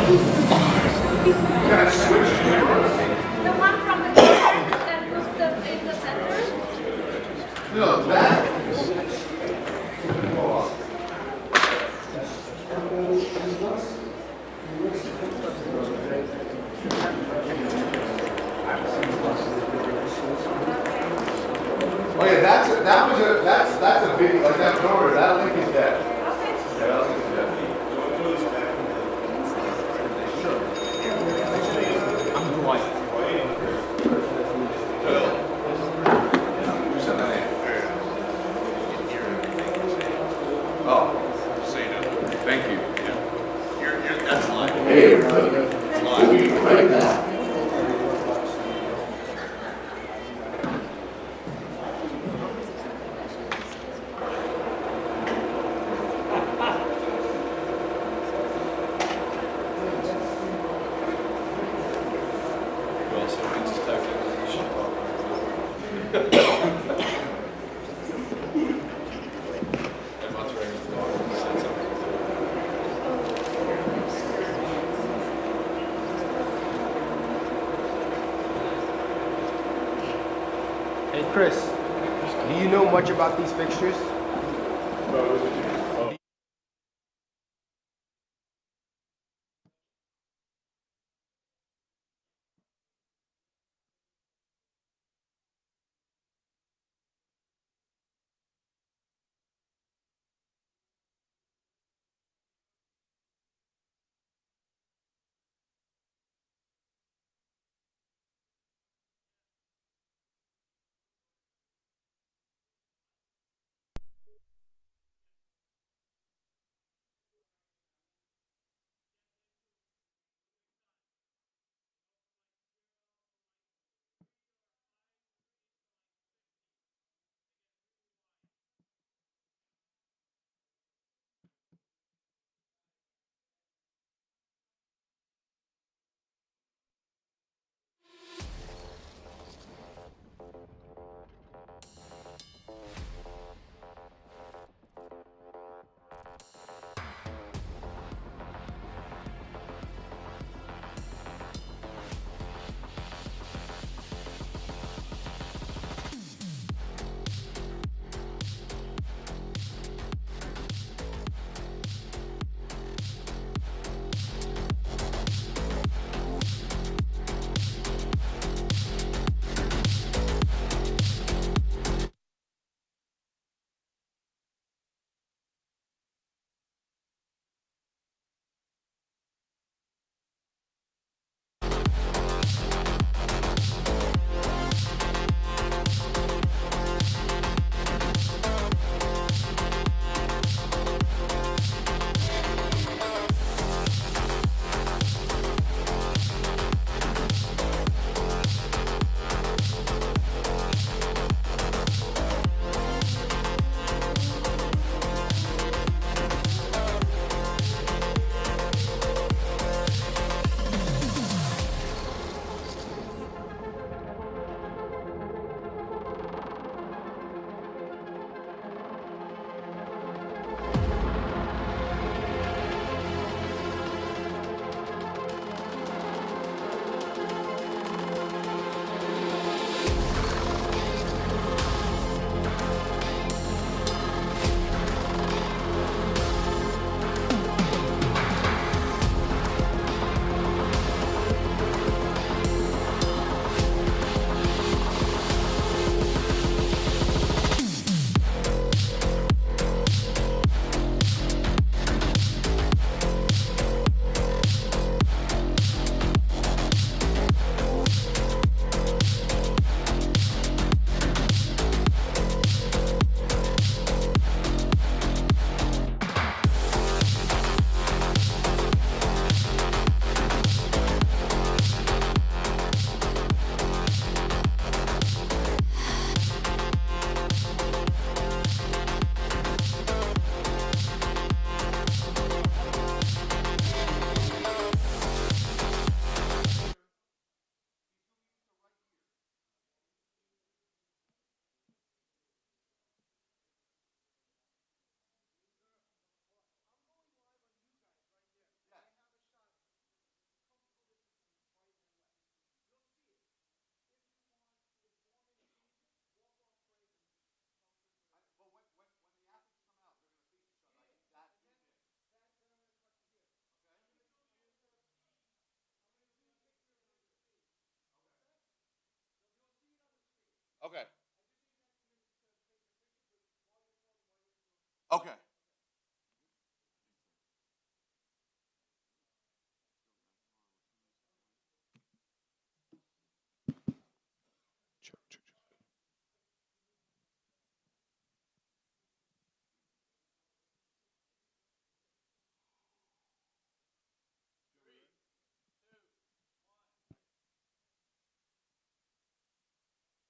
Gotta switch cameras. The one from the corner that was in the center. No, that. Oh yeah, that's a video, like that door, that link is dead. Yeah, that link is dead. I'm white. Oh, thank you. That's live. Hey everybody, we'll be right back. Hey Chris, do you know much about these fixtures? Okay. Okay.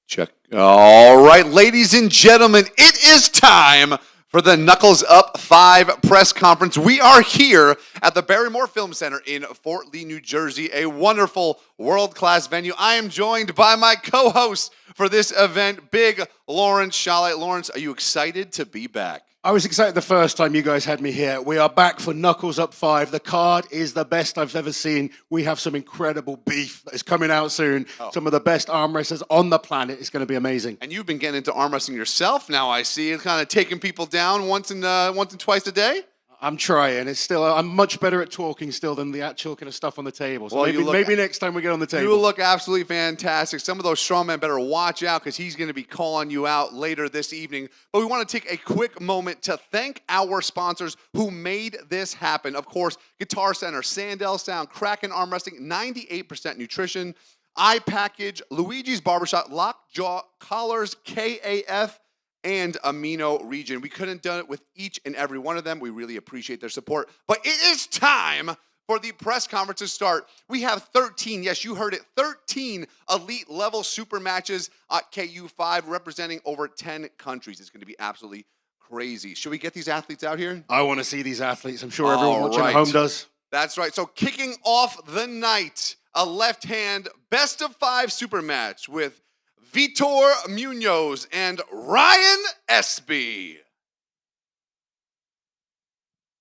Check. All right, ladies and gentlemen, it is time for the Knuckles Up 5 press conference. We are here at the Barrymore Film Center in Fort Lee, New Jersey, a wonderful world-class venue. I am joined by my co-host for this event, Big Lawrence Shalit. Lawrence, are you excited to be back? I was excited the first time you guys had me here. We are back for Knuckles Up 5. The card is the best I've ever seen. We have some incredible beef that is coming out soon. Some of the best arm wrestlers on the planet. It's going to be amazing. And you've been getting into arm wrestling yourself now, I see. Kind of taking people down once and twice a day? I'm trying. It's still, I'm much better at talking still than the actual kind of stuff on the table. So well, maybe next time we get on the table. You look absolutely fantastic. Some of those strongmen better watch out because he's going to be calling you out later this evening. But we want to take a quick moment to thank our sponsors who made this happen. Of course, Guitar Center, Sandell Sound, Kraken Arm Wrestling, 98% Nutrition, iPackage, Luigi's Barbershop, Lockjaw Collars, KAF, and Amino Region. We couldn't have done it with each and every one of them. We really appreciate their support. But it is time for the press conference to start. We have 13, yes, you heard it, 13 elite level super matches at KU5 representing over 10 countries. It's going to be absolutely crazy. Should we get these athletes out here? I want to see these athletes. I'm sure everyone watching at home does. That's right. So kicking off the night, a left-hand best of 5 super match with Vitor Munoz and Ryan Espy.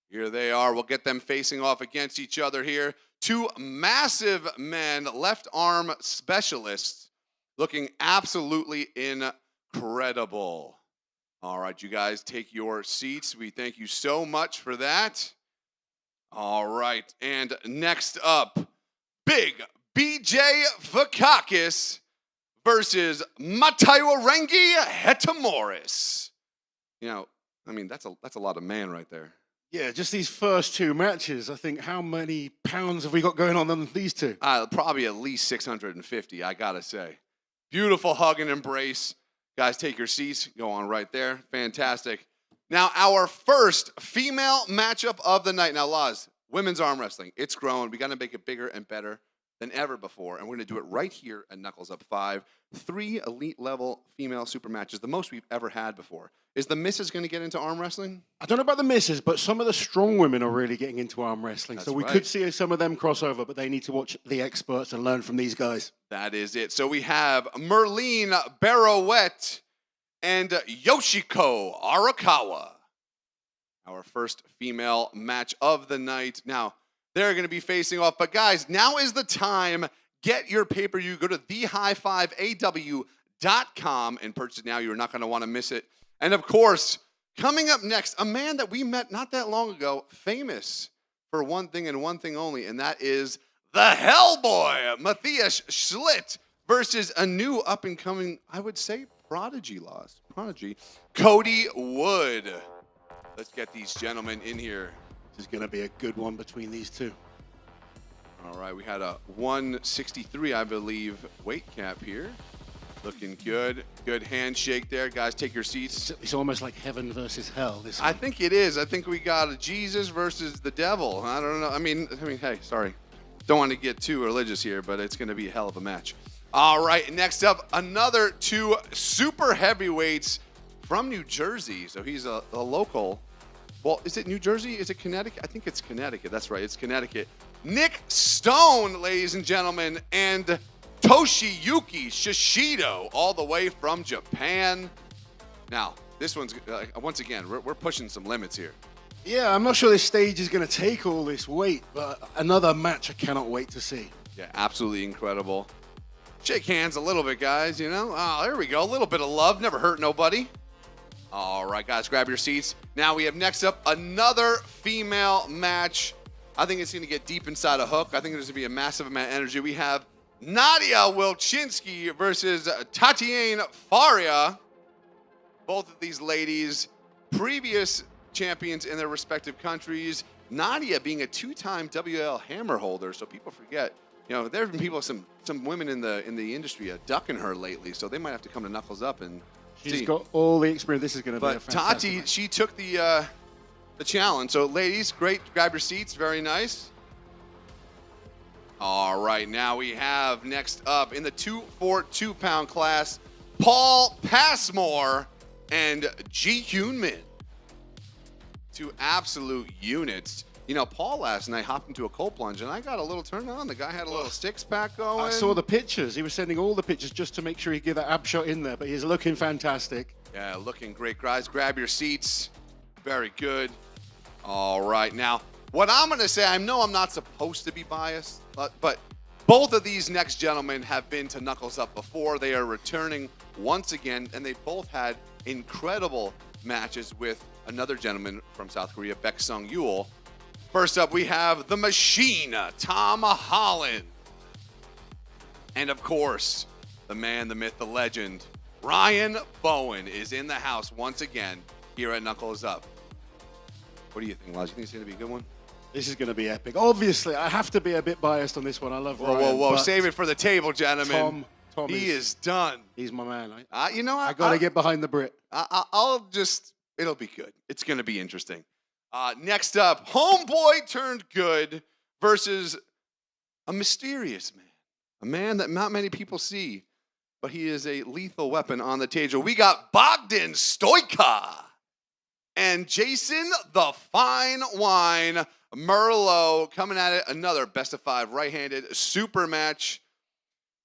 Here they are. We'll get them facing off against each other here. 2 massive men, left arm specialists, looking absolutely incredible. All right, you guys, take your seats. We thank you so much for that. All right, and next up, Big BJ Vakakis versus Mataiwarengi Hetamoris. You know, I mean, that's a lot of man right there. Yeah, just these first 2 matches. I think, how many pounds have we got going on them, these 2? Probably at least 650, I gotta say. Beautiful hug and embrace. Guys, take your seats. Go on right there. Fantastic. Now, our first female matchup of the night. Now, Laz, women's arm wrestling. It's growing. We got to make it bigger and better than ever before, and we're going to do it right here at Knuckles Up 5. 3 elite-level female super matches, the most we've ever had before. Is the missus going to get into arm wrestling? I don't know about the misses, but some of the strong women are really getting into arm wrestling. That's so we right. could see some of them cross over, but they need to watch the experts and learn from these guys. That is it. So we have Merlene Barouette and Yoshiko Arakawa. Our first female match of the night. Now, they're going to be facing off. But guys, now is the time. Get your pay-per-view. Go to thehigh5aw.com and purchase it now. You're not going to want to miss it. And of course, coming up next, a man that we met not that long ago, famous for one thing and one thing only, and that is the Hellboy, Matthias Schlitt, versus a new up-and-coming, I would say, Prodigy, Cody Wood. Let's get these gentlemen in here. This is going to be a good one between these 2. All right, we had a 163, I believe, weight cap here. Looking good. Good handshake there. Guys, take your seats. It's almost like heaven versus hell. This one. I think it is. I think we got a Jesus versus the devil. I don't know. I mean, hey, sorry. Don't want to get too religious here, but it's going to be a hell of a match. All right, next up, another 2 super heavyweights from New Jersey. So he's a local. Well, is it New Jersey? Is it Connecticut? I think it's Connecticut. That's right. It's Connecticut. Nick Stone, ladies and gentlemen, and Toshiyuki Shishido, all the way from Japan. Now, this one's, once again, we're pushing some limits here. Yeah, I'm not sure this stage is going to take all this weight, but another match I cannot wait to see. Yeah, absolutely incredible. Shake hands a little bit, guys, you know. Oh, there we go. A little bit of love. Never hurt nobody. All right, guys, grab your seats. Now we have next up another female match. I think it's going to get deep inside a hook. I think there's going to be a massive amount of energy. We have Nadia Wilczynski versus Tatiana Faria. Both of these ladies, previous champions in their respective countries. Nadia being a two-time WL hammer holder, so people forget. You know, there have been people, some women in the industry ducking her lately, so they might have to come to Knuckles Up and She's see. got all the experience. This is going to be a But fantastic Tati, match. she took the challenge. So, ladies, great. Grab your seats. Very nice. All right, now we have next up in the 242-pound class, Paul Passmore and Ji Hyun Min. Two absolute units. You know, Paul last night hopped into a cold plunge, and I got a little turned on. The guy had a little six-pack going. I saw the pictures. He was sending all the pictures just to make sure he'd get that ab shot in there, but he's looking fantastic. Yeah, looking great, guys. Grab your seats. Very good. All right, now, what I'm going to say, I know I'm not supposed to be biased, but both of these next gentlemen have been to Knuckles Up before. They are returning once again, and they both had incredible matches with another gentleman from South Korea, Baek Sung Yul. First up, we have the Machine, Tom Holland. And of course, the man, the myth, the legend, Ryan Bowen is in the house once again here at Knuckles Up. What do you think, Lodge? You think it's going to be a good one? This is going to be epic. Obviously, I have to be a bit biased on this one. I love Ryan. Whoa. but Save it for the table, gentlemen. Tom he is done. He's my man. You know what? I got to get behind the Brit. It'll be good. It's going to be interesting. Next up, Homeboy turned good versus a mysterious man. A man that not many people see, but he is a lethal weapon on the table. We got Bogdan Stoika and Jason the Fine Wine Merlot coming at it. Another best of 5 right-handed super match.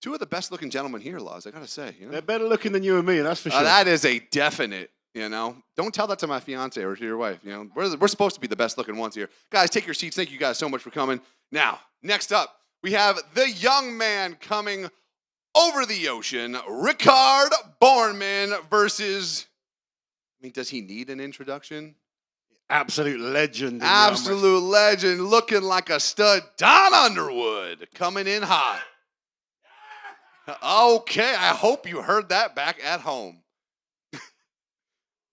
Two of the best looking gentlemen here, Laws, I got to say. You know? They're better looking than you and me, that's for sure. That is a definite. You know, don't tell that to my fiance or to your wife. You know, we're supposed to be the best looking ones here. Guys, take your seats. Thank you guys so much for coming. Now, next up, we have the young man coming over the ocean, Ricard Bornman versus, I mean, does he need an introduction? Absolute legend. in the Absolute legend, looking like a stud, Don Underwood, coming in hot. Okay, I hope you heard that back at home.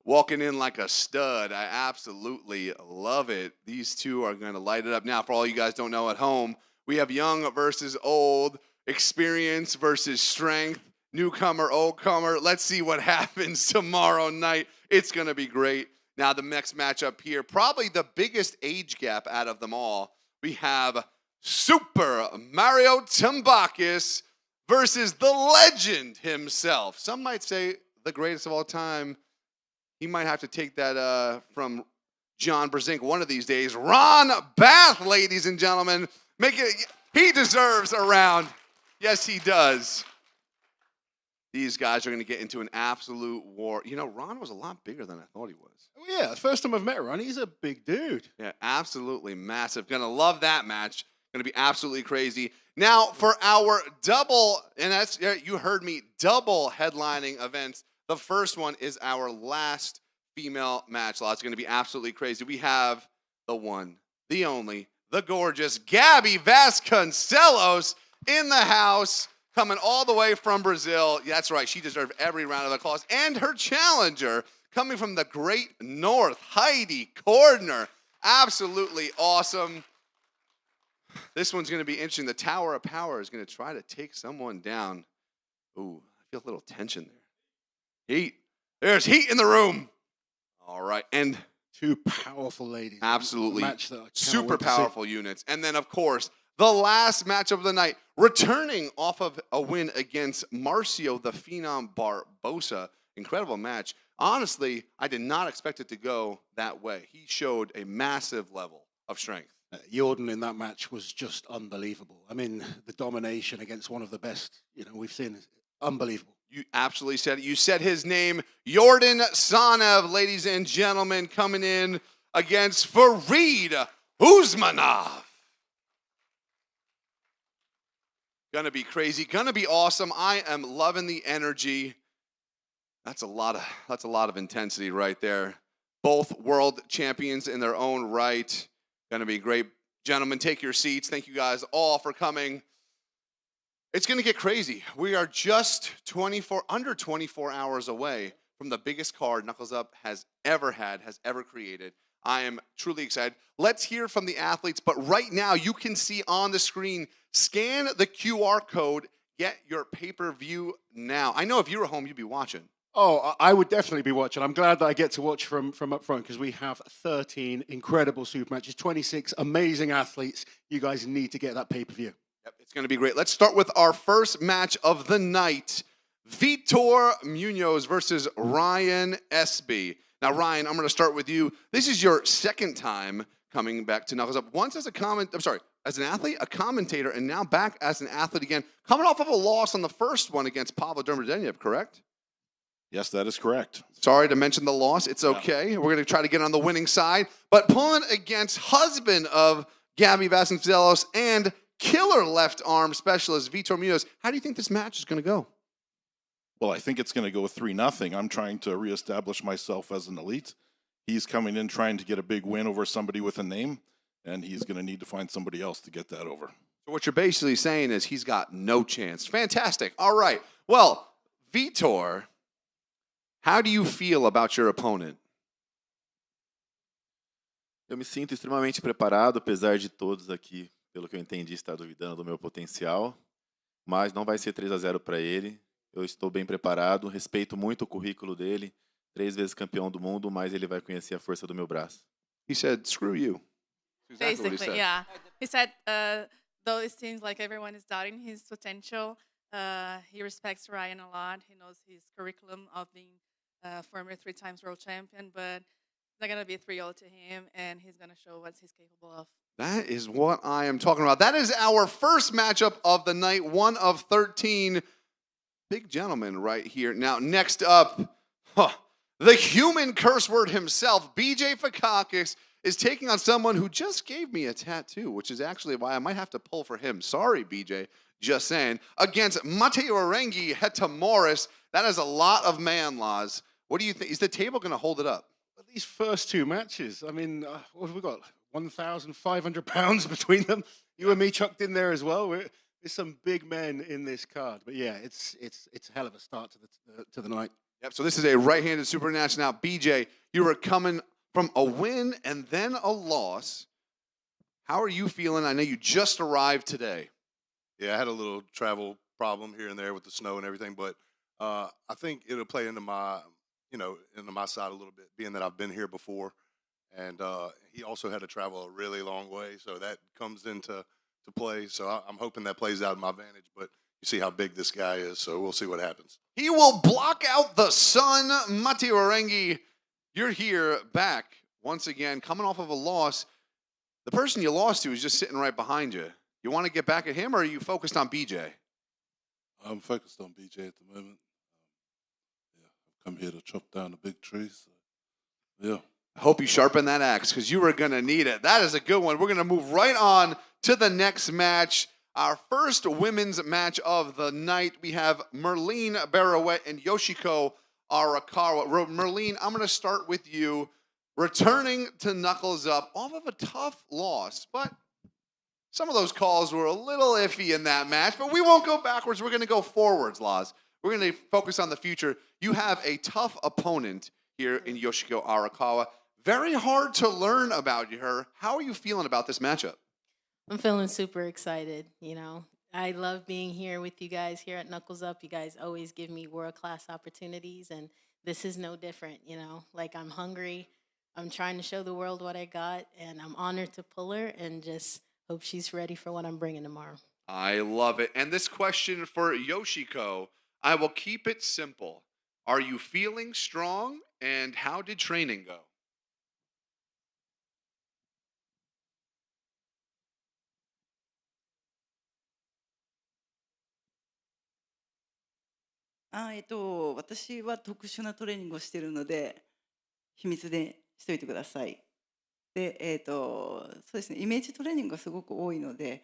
Walking in like a stud. I absolutely love it. These two are going to light it up. Now, for all you guys don't know at home, we have young versus old, experience versus strength, newcomer, oldcomer. Let's see what happens tomorrow night. It's going to be great. Now, the next matchup here, probably the biggest age gap out of them all. We have Super Mario Tambakis versus the legend himself. Some might say the greatest of all time. He might have to take that from John Brzezinski one of these days. Ron Bath, ladies and gentlemen. He deserves a round. Yes, he does. These guys are going to get into an absolute war. You know, Ron was a lot bigger than I thought he was. Oh, yeah, the first time I've met Ron, he's a big dude. Yeah, absolutely massive. Going to love that match. Going to be absolutely crazy. Now, for our double, and that's, you heard me, double headlining events. The first one is our last female match. It's going to be absolutely crazy. We have the one, the only, the gorgeous Gabby Vasconcelos in the house, coming all the way from Brazil. Yeah, that's right. She deserved every round of applause. And her challenger, coming from the great north, Heidi Cordner. Absolutely awesome. This one's going to be interesting. The Tower of Power is going to try to take someone down. Ooh, I feel a little tension there. Heat. There's heat in the room. All right. And two powerful ladies. Absolutely. Match that Super powerful units. And then, of course, the last matchup of the night, returning off of a win against Marcio the Phenom Barbosa. Incredible match. Honestly, I did not expect it to go that way. He showed a massive level of strength. Jordan in that match was just unbelievable. I mean, the domination against one of the best, we've seen is unbelievable. You absolutely said it. You said his name, Jordan Sanev, ladies and gentlemen, coming in against Farid Uzmanov. Gonna be crazy, gonna be awesome. I am loving the energy. That's a lot of intensity right there. Both world champions in their own right. Gonna be great. Gentlemen, take your seats. Thank you guys all for coming. It's going to get crazy. We are just under 24 hours away from the biggest card Knuckles Up has ever had, has ever created. I am truly excited. Let's hear from the athletes, but right now you can see on the screen, scan the QR code, get your pay-per-view now. I know if you were home, you'd be watching. Oh, I would definitely be watching. I'm glad that I get to watch from up front because we have 13 incredible super matches, 26 amazing athletes. You guys need to get that pay-per-view. Yep, it's going to be great. Let's start with our first match of the night. Vitor Munoz versus Ryan Espy. Now, Ryan, I'm going to start with you. This is your second time coming back to Knuckles Up. Once as as an athlete, a commentator, and now back as an athlete again. Coming off of a loss on the first one against Pavel Dermodeniev, correct? Yes, that is correct. Sorry to mention the loss. It's okay. Yeah. We're going to try to get on the winning side. But pulling against husband of Gabby Vasconcelos and killer left arm specialist Vitor Munoz. How do you think this match is going to go? Well, I think it's going to go 3-0. I'm trying to reestablish myself as an elite. He's coming in trying to get a big win over somebody with a name, and he's going to need to find somebody else to get that over. So what you're basically saying is he's got no chance. Fantastic. All right. Well, Vitor, how do you feel about your opponent? Eu me sinto extremamente preparado, apesar de todos aqui, pelo que eu entendi, estar duvidando do meu potencial. Mas não vai ser 3-0 para ele. Eu estou bem preparado, respeito muito o currículo dele. 3 vezes campeão do mundo, mas ele vai conhecer a força do meu braço. He said, screw you. Exactly what he Basically, said. yeah. He said, though it seems like everyone is doubting his potential, he respects Ryan a lot. He knows his curriculum of being former 3 times world champion, but it's not going to be 3-0 to him, and he's going to show what he's capable of. That is what I am talking about. That is our first matchup of the night, 1 of 13. Big gentleman right here. Now, next up, the human curse word himself, BJ Fakakis, is taking on someone who just gave me a tattoo, which is actually why I might have to pull for him. Sorry, BJ. Just saying. Against Mateo Orengi Hetamoris. That is a lot of man laws. What do you think? Is the table going to hold it up? These first 2 matches, I mean, what have we got? 1,500 pounds between them. You and me chucked in there as well. There's some big men in this card. But yeah, it's a hell of a start to the night. Yep, so this is a right-handed super match. Now, BJ, you were coming from a win and then a loss. How are you feeling? I know you just arrived today. Yeah, I had a little travel problem here and there with the snow and everything, but I think it'll play into my, into my side a little bit, being that I've been here before, and he also had to travel a really long way, so that comes into play. So I'm hoping that plays out in my advantage. But you see how big this guy is, so we'll see what happens. He will block out the sun. Mateo Orengi, you're here back once again, coming off of a loss. The person you lost to is just sitting right behind you. You want to get back at him, or are you focused on BJ? I'm focused on BJ at the moment. I've come here to chop down the big trees. So, yeah. I hope you sharpen that axe because you are going to need it. That is a good one. We're going to move right on to the next match. Our first women's match of the night. We have Merlene Barouet and Yoshiko Arakawa. Merlene, I'm going to start with you. Returning to Knuckles Up off of a tough loss, but some of those calls were a little iffy in that match, but we won't go backwards. We're going to go forwards, Laz. We're going to focus on the future. You have a tough opponent here in Yoshiko Arakawa. Very hard to learn about her. How are you feeling about this matchup? I'm feeling super excited. I love being here with you guys here at Knuckles Up. You guys always give me world-class opportunities, and this is no different, Like, I'm hungry. I'm trying to show the world what I got, and I'm honored to pull her and just hope she's ready for what I'm bringing tomorrow. I love it. And this question for Yoshiko, I will keep it simple. Are you feeling strong, and how did training go?あ、私は特殊なトレーニングをしているので、秘密でしといてください。で、そうですね、イメージトレーニングがすごく多いので、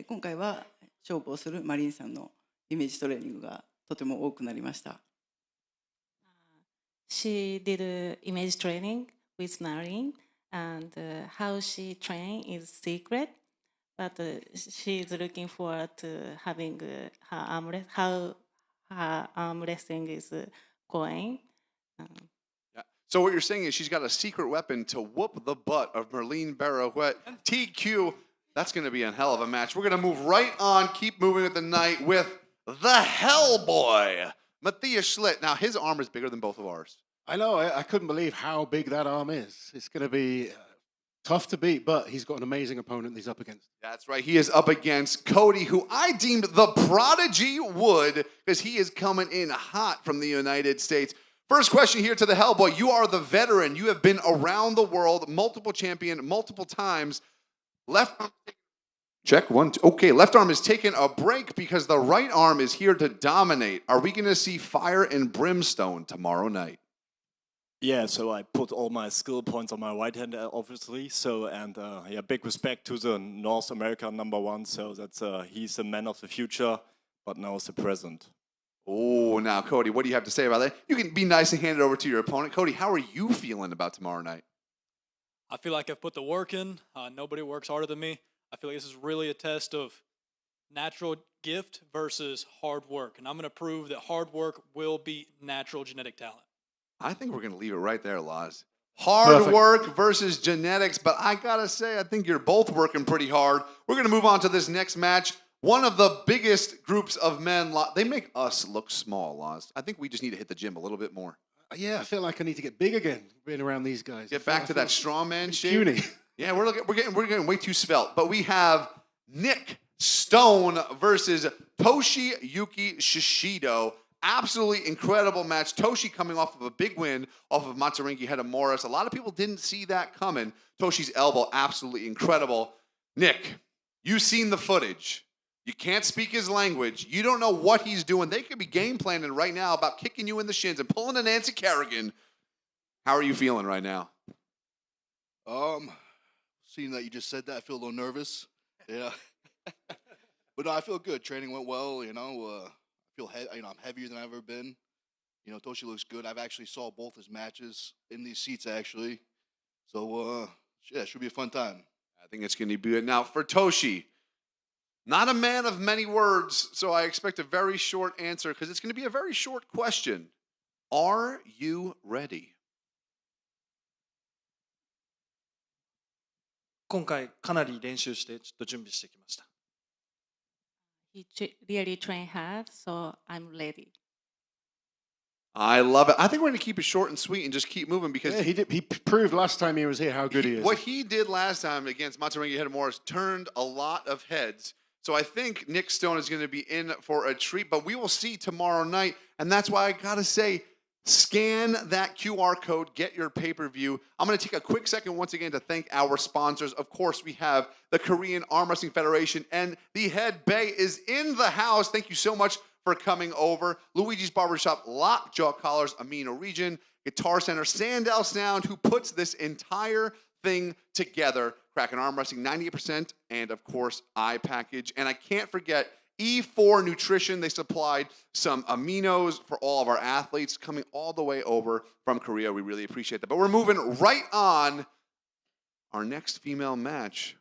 今回は勝負をするマリンさんのイメージトレーニングがとても多くなりました。She did image training with Narine, and how she trained is secret. but she's looking forward to having her how her arm wrestling is going. Yeah. So what you're saying is she's got a secret weapon to whoop the butt of Merlene Barouet. TQ, that's going to be a hell of a match. We're going to move right on, keep moving with the night with the Hellboy, Matthias Schlitt. Now, his arm is bigger than both of ours. I know. I couldn't believe how big that arm is. It's going to be tough to beat, but he's got an amazing opponent he's up against. That's right. He is up against Cody, who I deemed the Prodigy would, because he is coming in hot from the United States. First question here to the Hellboy. You are the veteran. You have been around the world, multiple champion, multiple times. Left arm, check, 1, 2. Okay, left arm is taking a break because the right arm is here to dominate. Are we going to see fire and brimstone tomorrow night? Yeah, so I put all my skill points on my right hand, obviously. So, and yeah, big respect to the North America #1. So that's he's the man of the future, but now it's the present. Oh, now, Cody, what do you have to say about that? You can be nice and hand it over to your opponent. Cody, how are you feeling about tomorrow night? I feel like I've put the work in. Nobody works harder than me. I feel like this is really a test of natural gift versus hard work. And I'm going to prove that hard work will beat natural genetic talent. I think we're going to leave it right there, Laz. Hard work versus genetics, but I got to say, I think you're both working pretty hard. We're going to move on to this next match. One of the biggest groups of men, they make us look small, Laz. I think we just need to hit the gym a little bit more. Yeah, I feel like I need to get big again, being around these guys. Get back to that strongman shape. Puny. Yeah, we're getting way too svelte. But we have Nick Stone versus Toshiyuki Shishido. Absolutely incredible match. Toshi coming off of a big win off of Matsurengi Hedamorris. A lot of people didn't see that coming. Toshi's elbow, absolutely incredible. Nick, you've seen the footage. You can't speak his language. You don't know what he's doing. They could be game planning right now about kicking you in the shins and pulling a Nancy Kerrigan. How are you feeling right now? Seeing that you just said that, I feel a little nervous. Yeah. But no, I feel good. Training went well, I'm heavier than I've ever been. Toshi looks good. I've actually saw both his matches in these seats, actually. So, yeah, it should be a fun time. I think it's going to be good. Now, for Toshi, not a man of many words, so I expect a very short answer because it's going to be a very short question. Are you ready? 今回かなり練習してちょっと準備してきました。He really trained hard, so I'm ready. I love it. I think we're going to keep it short and sweet and just keep moving because he proved last time he was here how good he is. What he did last time against Matsurengi Hedamorris turned a lot of heads. So I think Nick Stone is going to be in for a treat, but we will see tomorrow night. And that's why I got to say, scan that QR code, get your pay-per-view. I'm going to take a quick second once again to thank our sponsors. Of course, we have the Korean Arm Wrestling Federation, and the head Bay is in the house. Thank you so much for coming over. Luigi's Barbershop, Lockjaw Collars, Amino Region, Guitar Center, Sandal Sound, who puts this entire thing together. Kraken Arm Wrestling, 98%, and of course, iPackage. And I can't forget E4 Nutrition. They supplied some aminos for all of our athletes coming all the way over from Korea. We really appreciate that. But we're moving right on our next female match.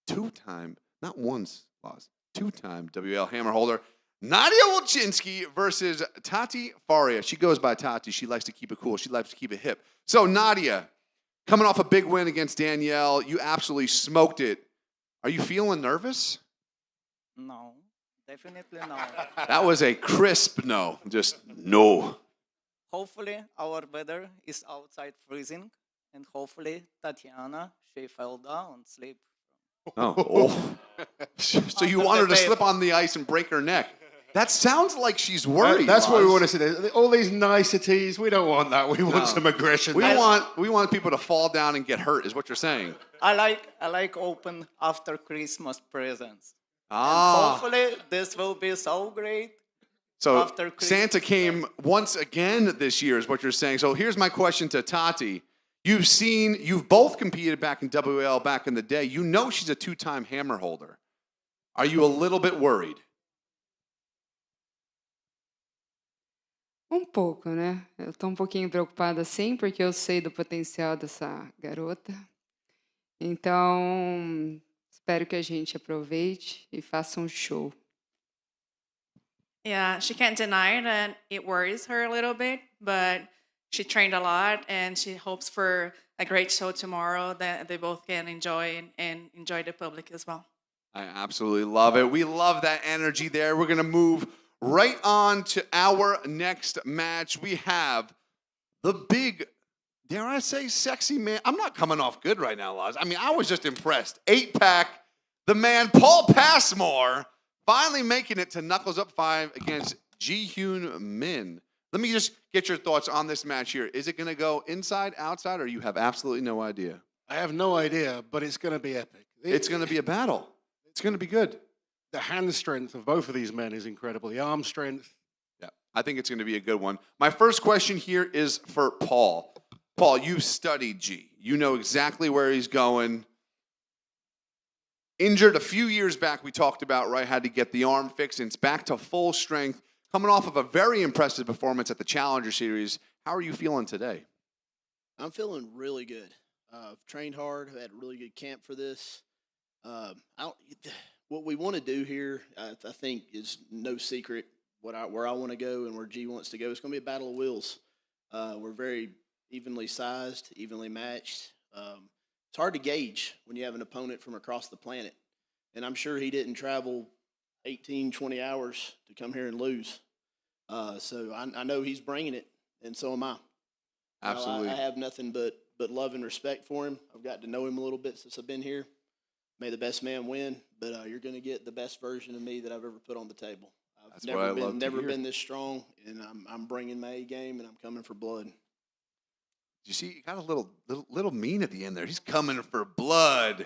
Two-time, not once, lost, two-time WL hammer holder, Nadia Wolchinski versus Tati Faria. She goes by Tati. She likes to keep it cool. She likes to keep it hip. So Nadia, coming off a big win against Danielle, you absolutely smoked it. Are you feeling nervous? No, definitely no. That was a crisp no, just no. Hopefully our weather is outside freezing, and hopefully Tatiana, she fell down, sleep. Oh. So you want her to slip on the ice and break her neck. That sounds like she's worried. That's what we want to see. All these niceties, we don't want that. We want some aggression. We want people to fall down and get hurt, is what you're saying. I like open after Christmas presents. Ah. And hopefully this will be so great. So after Santa came once again this year, is what you're saying. So here's my question to Tati. You've both competed back in WL back in the day. You know she's a two-time hammer holder. Are you a little bit worried? Pouco, né? Eu tô pouquinho preocupada sim, porque eu sei do potencial dessa garota. Então, Espero que a gente aproveite e faça show. Yeah, she can't deny that it worries her a little bit, but she trained a lot and she hopes for a great show tomorrow that they both can enjoy and enjoy the public as well. I absolutely love it. We love that energy there. We're going to move right on to our next match. We have the big, dare I say, sexy man. I'm not coming off good right now, Laz. I mean, I was just impressed. 8-pack, the man, Paul Passmore, finally making it to Knuckles Up 5 against Ji-Hyun Min. Let me just get your thoughts on this match here. Is it going to go inside, outside, or you have absolutely no idea? I have no idea, but it's going to be epic. It's going to be a battle. It's going to be good. The hand strength of both of these men is incredible. The arm strength. Yeah, I think it's going to be a good one. My first question here is for Paul. Paul, you've studied G. You know exactly where he's going. Injured a few years back, we talked about, right, had to get the arm fixed, and it's back to full strength, coming off of a very impressive performance at the Challenger Series. How are you feeling today? I'm feeling really good. I've trained hard. I've had a really good camp for this. What we want to do here, I think, is no secret. Where I want to go and where G wants to go. It's going to be a battle of wills. We're very evenly sized, evenly matched. It's hard to gauge when you have an opponent from across the planet. And I'm sure he didn't travel 18, 20 hours to come here and lose. So I know he's bringing it, and so am I. Absolutely. I have nothing but love and respect for him. I've got to know him a little bit since I've been here. May the best man win, but you're going to get the best version of me that I've ever put on the table. I've never been this strong, and I'm bringing my A game, and I'm coming for blood. You see, he got a little mean at the end there. He's coming for blood.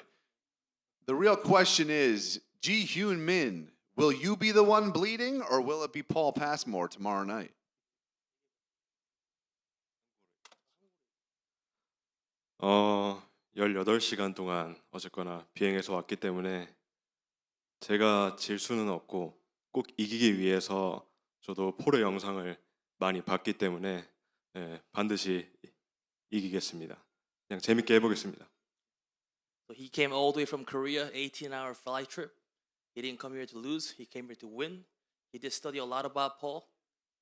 The real question is, Ji-Hyun Min, will you be the one bleeding, or will it be Paul Passmore tomorrow night? 18시간 동안 어쨌거나 비행해서 왔기 때문에 제가 질 수는 없고 꼭 이기기 위해서 저도 폴의 영상을 많이 봤기 때문에 반드시 이기겠습니다. 그냥 재밌게 해보겠습니다. So he came all the way from Korea, 18-hour flight trip. He didn't come here to lose. He came here to win. He did study a lot about Paul,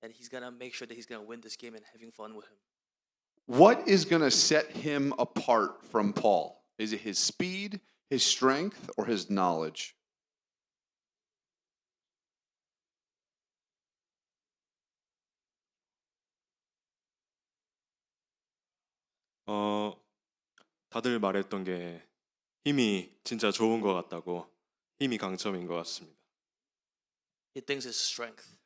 and he's going to make sure that he's going to win this game and having fun with him. What is going to set him apart from Paul? Is it his speed, his strength, or his knowledge? 다들 말했던 게 힘이 진짜 좋은 것 같다고. 힘이 강점인 것 같습니다. He thinks it's strength.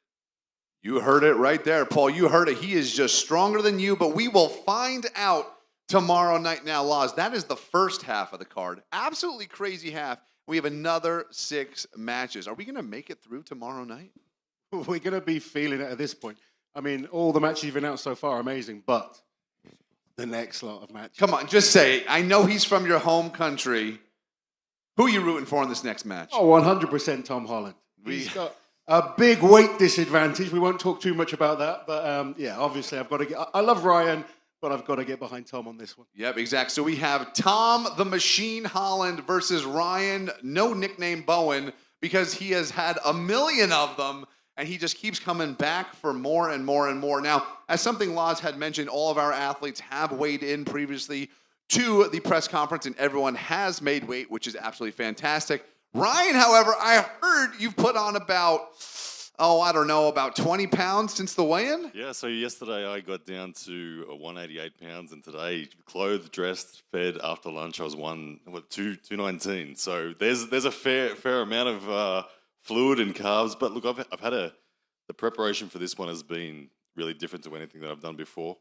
You heard it right there, Paul. You heard it. He is just stronger than you, but we will find out tomorrow night. Now, Laz, that is the first half of the card. Absolutely crazy half. We have another 6 matches. Are we going to make it through tomorrow night? We're going to be feeling it at this point. I mean, all the matches you've announced so far are amazing, but the next lot of matches. Come on, just say it. I know he's from your home country. Who are you rooting for in this next match? Oh, 100% Tom Holland. He's got a big weight disadvantage. We won't talk too much about that, but yeah, obviously I've got to get. I love Ryan, but I've got to get behind Tom on this one. Yep, exactly. So we have Tom the Machine Holland versus Ryan, no nickname Bowen, because he has had a million of them, and he just keeps coming back for more and more and more. Now, as something Laz had mentioned, all of our athletes have weighed in previously to the press conference, and everyone has made weight, which is absolutely fantastic. Ryan, however, I heard you've put on about, about 20 pounds since the weigh-in? Yeah, so yesterday I got down to 188 pounds, and today, clothed, dressed, fed, after lunch, I was 219. So there's a fair amount of fluid and carbs. But look, I've had the preparation for this one has been really different to anything that I've done before.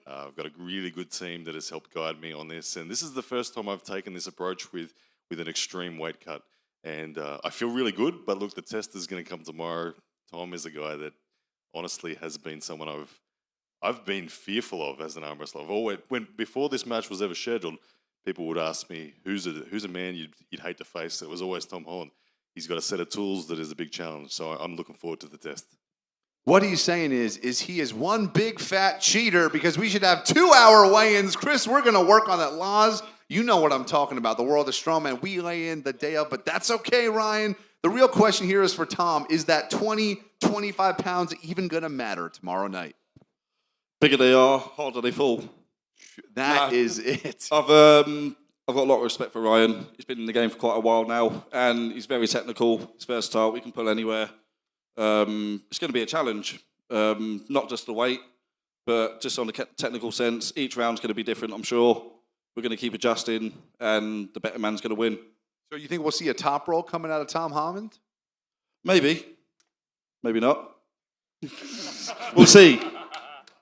I've got a really good team that has helped guide me on this, and this is the first time I've taken this approach with an extreme weight cut. And I feel really good, but look, the test is going to come tomorrow. Tom is a guy that honestly has been someone I've been fearful of as an arm wrestler. I've always, before this match was ever scheduled, people would ask me, who's a man you'd hate to face? It was always Tom Holland. He's got a set of tools that is a big challenge, so I'm looking forward to the test. What he's saying is he is one big fat cheater because we should have 2-hour weigh-ins. Chris, we're going to work on that. Laz, You know what I'm talking about. The world of strongman. We lay in the day of, but that's okay, Ryan. The real question here is for Tom. Is that 20, 25 pounds even going to matter tomorrow night? Bigger they are, harder they fall. That is it. I've got a lot of respect for Ryan. He's been in the game for quite a while now, and he's very technical. He's versatile. We can pull anywhere. It's going to be a challenge, not just the weight, but just on the technical sense. Each round's going to be different, I'm sure. We're going to keep adjusting, and the better man's going to win. So you think we'll see a top roll coming out of Tom Hammond? Maybe. Maybe not. We'll see.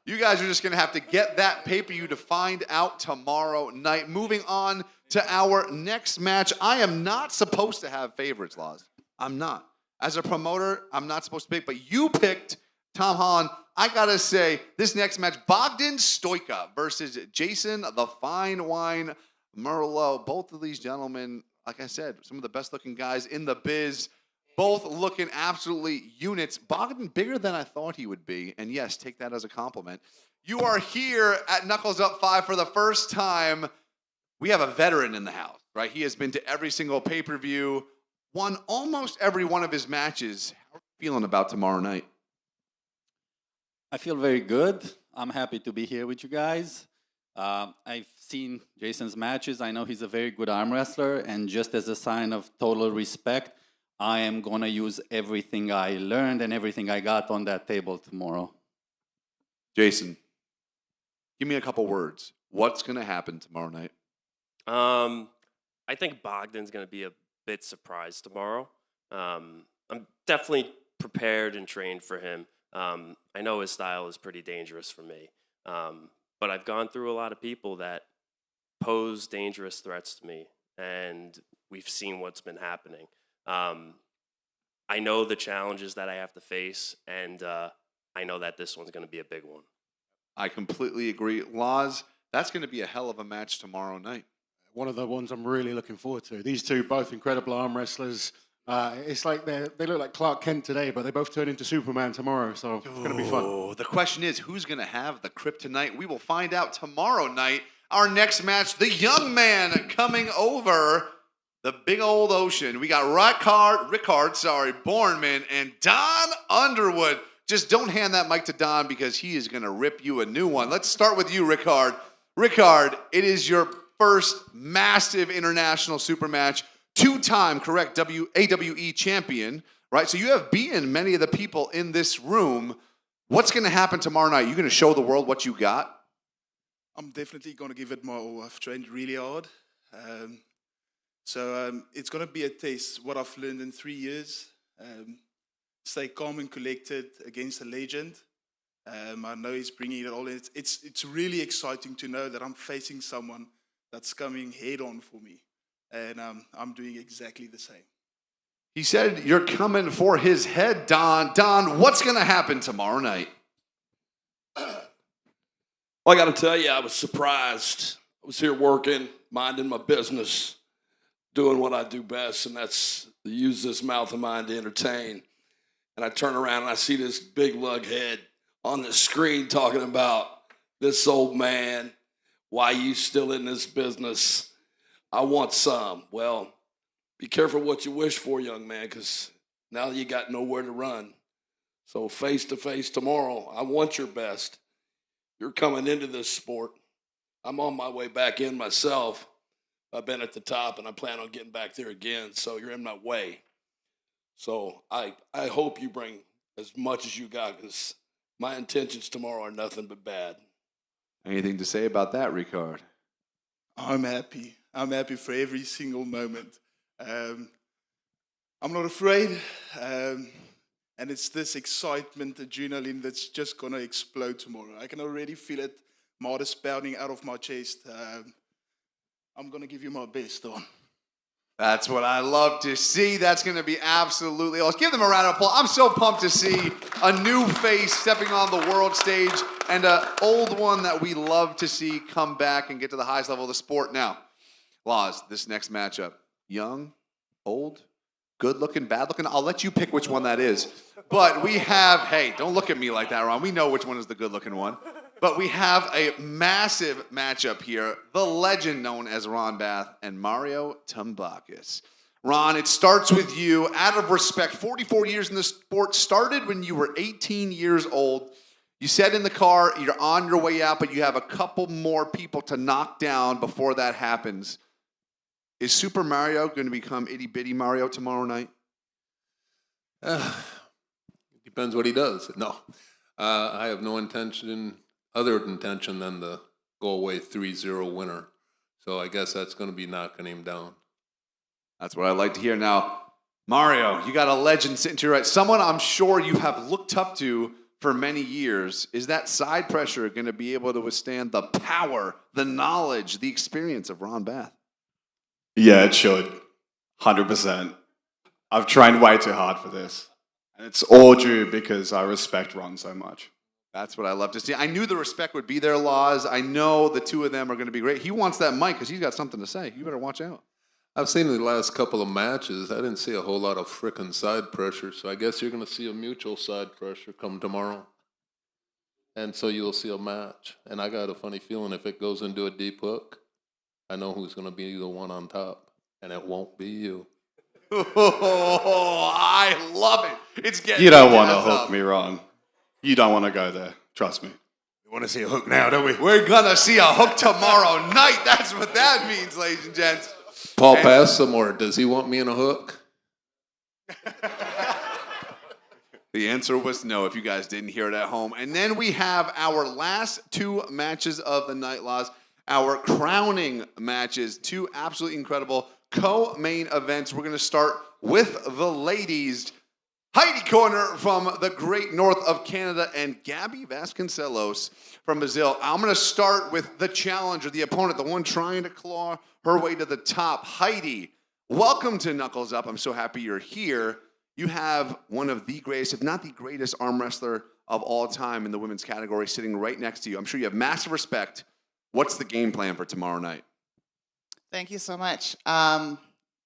You guys are just going to have to get that pay-per-view to find out tomorrow night. Moving on to our next match. I am not supposed to have favorites, Laws. I'm not. As a promoter, I'm not supposed to pick, but you picked Tom Holland. I got to say, this next match, Bogdan Stoika versus Jason the Fine Wine Merlot. Both of these gentlemen, like I said, some of the best-looking guys in the biz. Both looking absolutely units. Bogdan bigger than I thought he would be. And yes, take that as a compliment. You are here at Knuckles Up 5 for the first time. We have a veteran in the house, right? He has been to every single pay-per-view, won almost every one of his matches. How are you feeling about tomorrow night? I feel very good. I'm happy to be here with you guys. I've seen Jason's matches. I know he's a very good arm wrestler. And just as a sign of total respect, I am going to use everything I learned and everything I got on that table tomorrow. Jason, give me a couple words. What's going to happen tomorrow night? I think Bogdan's going to be a bit surprised tomorrow. I'm definitely prepared and trained for him. I know his style is pretty dangerous for me. But I've gone through a lot of people that pose dangerous threats to me, and we've seen what's been happening. I know the challenges that I have to face, and I know that this one's going to be a big one. I completely agree. Laz, that's going to be a hell of a match tomorrow night. One of the ones I'm really looking forward to. These two, both incredible arm wrestlers. It's like they look like Clark Kent today, but they both turn into Superman tomorrow, so it's going to be fun. The question is, who's going to have the kryptonite? We will find out tomorrow night. Our next match, the young man coming over the big old ocean. We got Rickard, Bornman, and Don Underwood. Just don't hand that mic to Don because he is going to rip you a new one. Let's start with you, Rickard. Rickard, it is your first massive international super match. Two-time, correct, AWE champion, right? So you have beaten many of the people in this room. What's going to happen tomorrow night? You're going to show the world what you got? I'm definitely going to give it my all. I've trained really hard. So it's going to be a taste what I've learned in 3 years. Stay calm and collected against a legend. I know he's bringing it all in. It's really exciting to know that I'm facing someone that's coming head on for me. And I'm doing exactly the same. He said you're coming for his head, Don. Don, what's going to happen tomorrow night? Well, I got to tell you, I was surprised. I was here working, minding my business, doing what I do best, and that's to use this mouth of mine to entertain. And I turn around and I see this big lug head on the screen talking about this old man, why you still in this business? I want some. Well, be careful what you wish for, young man, because now you got nowhere to run. So face to face tomorrow, I want your best. You're coming into this sport. I'm on my way back in myself. I've been at the top, and I plan on getting back there again, so you're in my way. So I hope you bring as much as you got, because my intentions tomorrow are nothing but bad. Anything to say about that, Rickard? I'm happy. I'm happy for every single moment. I'm not afraid. And it's this excitement, adrenaline that's just going to explode tomorrow. I can already feel it. My heart is pounding out of my chest. I'm going to give you my best, Don. That's what I love to see. That's going to be absolutely awesome. Give them a round of applause. I'm so pumped to see a new face stepping on the world stage and an old one that we love to see come back and get to the highest level of the sport. Now, Laz, this next matchup, young, old, good-looking, bad-looking. I'll let you pick which one that is. But we have, hey, don't look at me like that, Ron. We know which one is the good-looking one. But we have a massive matchup here. The legend known as Ron Bath and Mario Tumbakis. Ron, it starts with you. Out of respect, 44 years in the sport, started when you were 18 years old. You said in the car you're on your way out, but you have a couple more people to knock down before that happens. Is Super Mario going to become itty bitty Mario tomorrow night? Depends what he does. No, I have no other intention than the go away 3-0 winner. So I guess that's going to be knocking him down. That's what I like to hear. Now, Mario, you got a legend sitting to your right. Someone I'm sure you have looked up to for many years. Is that side pressure going to be able to withstand the power, the knowledge, the experience of Ron Bath? Yeah, it should. 100%. I've trained way too hard for this. And it's all due because I respect Ron so much. That's what I love to see. I knew the respect would be there, Laws. I know the two of them are going to be great. He wants that mic because he's got something to say. You better watch out. I've seen the last couple of matches. I didn't see a whole lot of frickin' side pressure, so I guess you're going to see a mutual side pressure come tomorrow. And so you'll see a match. And I got a funny feeling if it goes into a deep hook, I know who's going to be the one on top, and it won't be you. Oh, I love it. It's getting You don't want to jazzed hook up. me, Ron. You don't want to go there. Trust me. We want to see a hook now, don't we? We're going to see a hook tomorrow night. That's what that means, ladies and gents. Paul, pass some more. Does he want me in a hook? The answer was no, if you guys didn't hear it at home. And then we have our last two matches of the night, Laws. Our crowning matches, two absolutely incredible co-main events. We're going to start with the ladies. Heidi Corner from the great north of Canada and Gabby Vasconcelos from Brazil. I'm going to start with the challenger, the opponent, the one trying to claw her way to the top. Heidi, welcome to Knuckles Up. I'm so happy you're here. You have one of the greatest, if not the greatest, arm wrestler of all time in the women's category sitting right next to you. I'm sure you have massive respect. What's the game plan for tomorrow night? Thank you so much.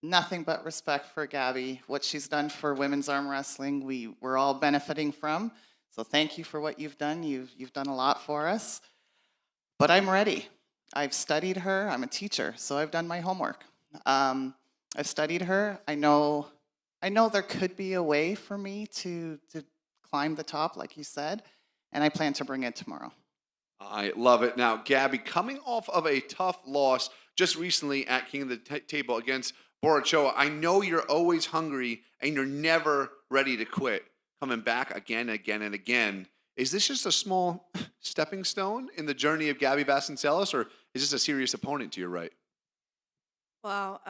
Nothing but respect for Gabby. What she's done for women's arm wrestling, we're all benefiting from. So thank you for what you've done. You've done a lot for us. But I'm ready. I've studied her. I'm a teacher, so I've done my homework. I've studied her. I know there could be a way for me to climb the top, like you said, and I plan to bring it tomorrow. I love it. Now, Gabby, coming off of a tough loss just recently at King of the Table against Borichoa, I know you're always hungry and you're never ready to quit. Coming back again, again, and again. Is this just a small stepping stone in the journey of Gabby Vasconcelos, or is this a serious opponent to your right? Well,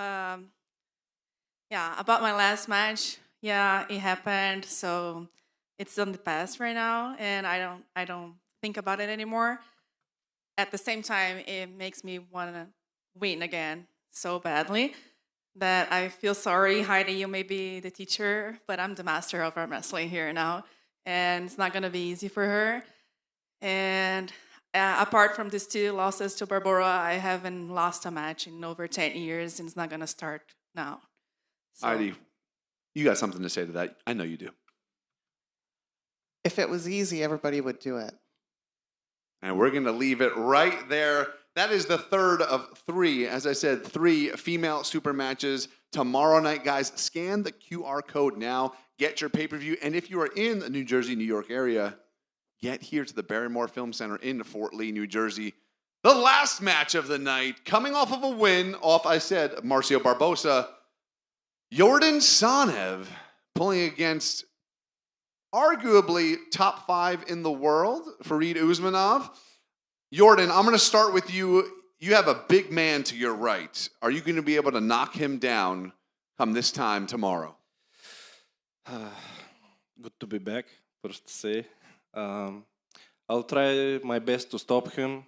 yeah, about my last match, yeah, it happened. So it's in the past right now, and I don't think about it anymore. At the same time, it makes me want to win again so badly that I feel sorry. Heidi, you may be the teacher, but I'm the master of arm wrestling here now, and it's not going to be easy for her. And apart from these two losses to Barbara, I haven't lost a match in over 10 years, and it's not going to start now. So. Heidi, you got something to say to that. I know you do. If it was easy, everybody would do it. And we're going to leave it right there. That is the third of three. As I said, 3 female super matches tomorrow night, guys. Scan the QR code now. Get your pay-per-view. And if you are in the New Jersey, New York area, get here to the Barrymore Film Center in Fort Lee, New Jersey. The last match of the night, coming off of a win off, I said, Marcio Barbosa. Yordan Sanev pulling against arguably top 5 in the world, Farid Usmanov. Yordan, I'm going to start with you. You have a big man to your right. Are you going to be able to knock him down come this time tomorrow? Good to be back, first to say. I'll try my best to stop him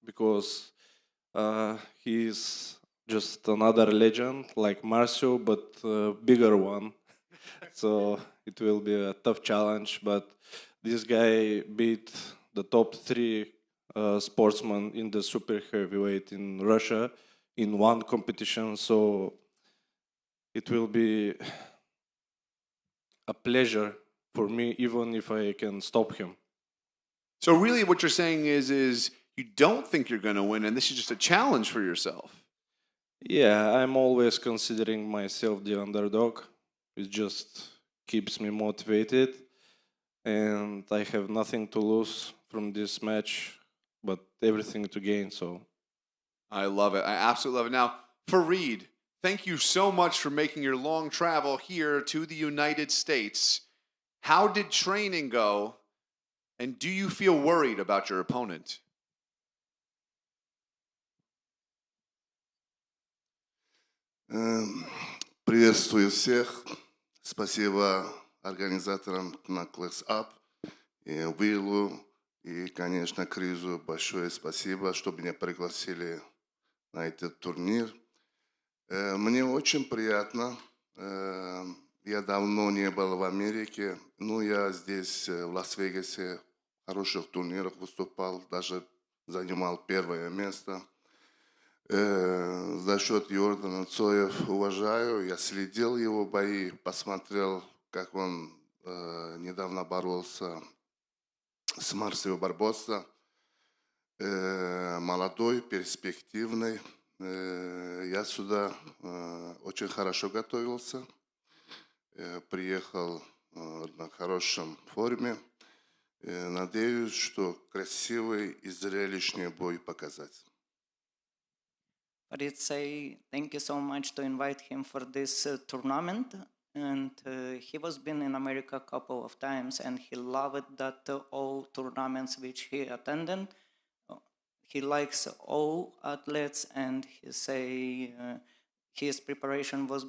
because he's just another legend like Marcio, but a bigger one. So it will be a tough challenge, but this guy beat the top 3 sportsmen in the super heavyweight in Russia in one competition, so it will be a pleasure for me even if I can stop him. So really what you're saying is you don't think you're going to win, and this is just a challenge for yourself. Yeah, I'm always considering myself the underdog. It just keeps me motivated, and I have nothing to lose from this match, but everything to gain. So I love it. I absolutely love it. Now, Fareed, thank you so much for making your long travel here to the United States. How did training go, and do you feel worried about your opponent? Приветствую всех. Спасибо организаторам на Class Up, и Уиллу, и, конечно, Кризу большое спасибо, что меня пригласили на этот турнир. Мне очень приятно. Я давно не был в Америке, но я здесь, в Лас-Вегасе, в хороших турнирах выступал, даже занимал первое место. За счет Йордана Цоев уважаю, я следил его бои, посмотрел, как он недавно боролся с Марсио Барбоса. Молодой, перспективный. Я сюда очень хорошо готовился, приехал на хорошем форме. Надеюсь, что красивый и зрелищный бой показать. I'd say thank you so much to invite him for this tournament. And he was been in America a couple of times, and he loved that all tournaments which he attended. He likes all athletes, and he say his preparation was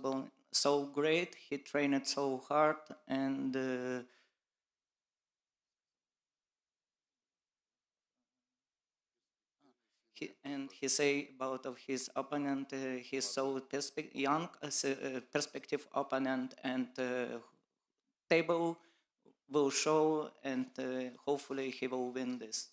so great. He trained so hard, and he say about of his opponent, he's so young, perspective opponent, and table will show, and hopefully he will win this.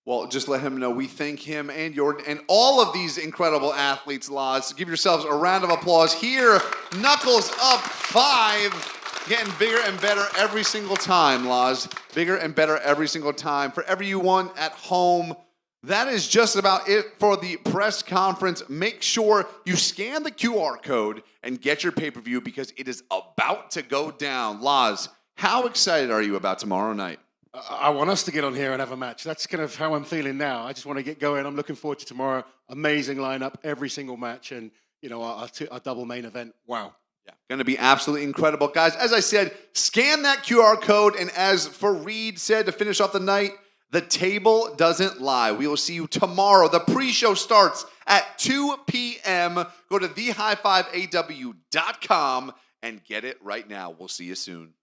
Well, just let him know we thank him and Jordan and all of these incredible athletes, Laz. Give yourselves a round of applause here. Knuckles up 5, getting bigger and better every single time, Laz. Bigger and better every single time. For everyone at home, that is just about it for the press conference. Make sure you scan the QR code and get your pay-per-view because it is about to go down. Laz, how excited are you about tomorrow night? I want us to get on here and have a match. That's kind of how I'm feeling now. I just want to get going. I'm looking forward to tomorrow. Amazing lineup, every single match, and you know, our double main event. Wow. Yeah, going to be absolutely incredible. Guys, as I said, scan that QR code, and as Fareed said to finish off the night, the table doesn't lie. We will see you tomorrow. The pre-show starts at 2 p.m. Go to thehigh5aw.com and get it right now. We'll see you soon.